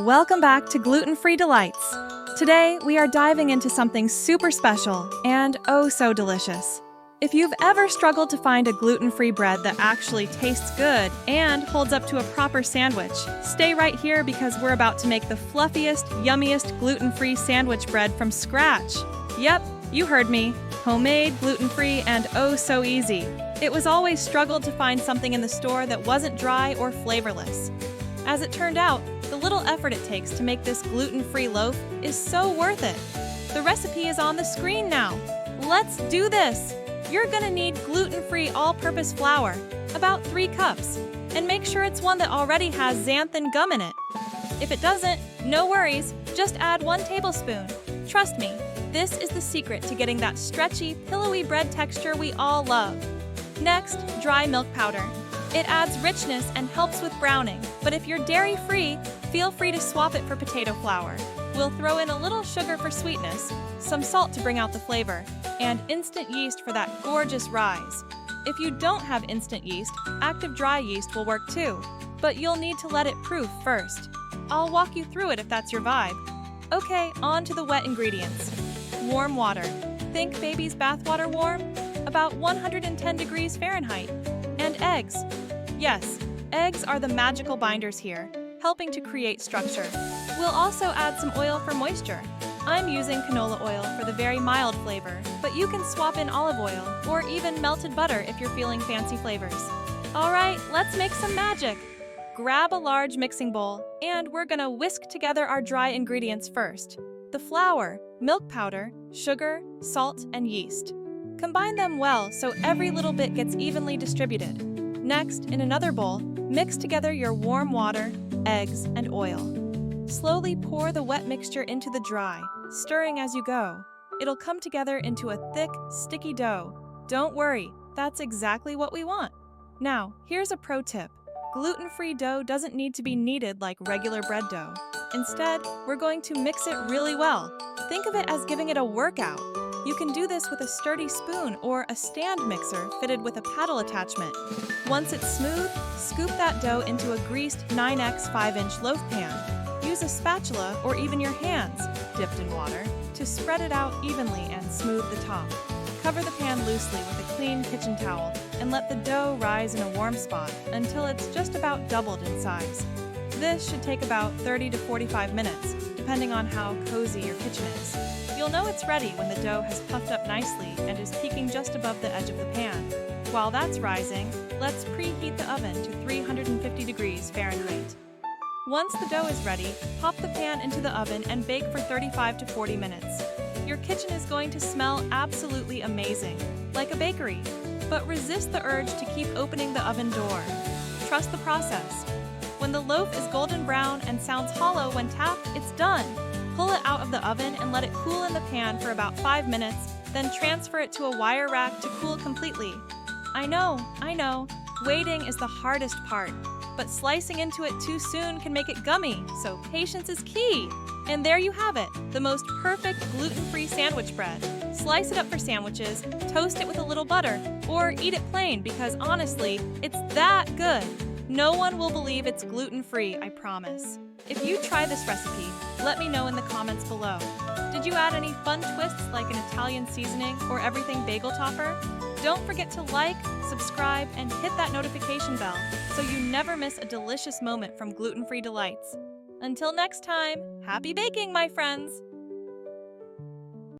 Welcome back to Gluten-Free Delights. Today, we are diving into something super special and oh so delicious. If you've ever struggled to find a gluten-free bread that actually tastes good and holds up to a proper sandwich, stay right here because we're about to make the fluffiest, yummiest gluten-free sandwich bread from scratch. Yep, you heard me. Homemade, gluten-free, and oh so easy. It was always struggled to find something in the store that wasn't dry or flavorless. As it turned out, the little effort it takes to make this gluten-free loaf is so worth it. The recipe is on the screen now. Let's do this! You're gonna need gluten-free all-purpose flour, about 3 cups, and make sure it's one that already has xanthan gum in it. If it doesn't, no worries, just add 1 tablespoon. Trust me, this is the secret to getting that stretchy, pillowy bread texture we all love. Next, dry milk powder. It adds richness and helps with browning, but if you're dairy-free, feel free to swap it for potato flour. We'll throw in a little sugar for sweetness, some salt to bring out the flavor, and instant yeast for that gorgeous rise. If you don't have instant yeast, active dry yeast will work too, but you'll need to let it proof first. I'll walk you through it if that's your vibe. Okay, on to the wet ingredients. Warm water. Think baby's bathwater warm? About 110 degrees Fahrenheit. And eggs. Yes, eggs are the magical binders here, helping to create structure. We'll also add some oil for moisture. I'm using canola oil for the very mild flavor, but you can swap in olive oil or even melted butter if you're feeling fancy flavors. All right, let's make some magic. Grab a large mixing bowl, and we're gonna whisk together our dry ingredients first. The flour, milk powder, sugar, salt, and yeast. Combine them well so every little bit gets evenly distributed. Next, in another bowl, mix together your warm water, eggs, and oil. Slowly pour the wet mixture into the dry, stirring as you go. It'll come together into a thick, sticky dough. Don't worry, that's exactly what we want. Now, here's a pro tip. Gluten-free dough doesn't need to be kneaded like regular bread dough. Instead, we're going to mix it really well. Think of it as giving it a workout. You can do this with a sturdy spoon or a stand mixer fitted with a paddle attachment. Once it's smooth, scoop that dough into a greased 9x 5-inch loaf pan. Use a spatula or even your hands, dipped in water, to spread it out evenly and smooth the top. Cover the pan loosely with a clean kitchen towel and let the dough rise in a warm spot until it's just about doubled in size. This should take about 30 to 45 minutes, depending on how cozy your kitchen is. You'll know it's ready when the dough has puffed up nicely and is peaking just above the edge of the pan. While that's rising, let's preheat the oven to 350 degrees Fahrenheit. Once the dough is ready, pop the pan into the oven and bake for 35 to 40 minutes. Your kitchen is going to smell absolutely amazing, like a bakery, but resist the urge to keep opening the oven door. Trust the process. When the loaf is golden brown and sounds hollow when tapped, it's done. Pull it out of the oven and let it cool in the pan for about 5 minutes, then transfer it to a wire rack to cool completely. I know, waiting is the hardest part, but slicing into it too soon can make it gummy, so patience is key. And there you have it, the most perfect gluten-free sandwich bread. Slice it up for sandwiches, toast it with a little butter, or eat it plain because honestly, it's that good. No one will believe it's gluten-free, I promise. If you try this recipe, let me know in the comments below. Did you add any fun twists like an Italian seasoning or everything bagel topper? Don't forget to like, subscribe, and hit that notification bell so you never miss a delicious moment from Gluten-Free Delights. Until next time, happy baking, my friends!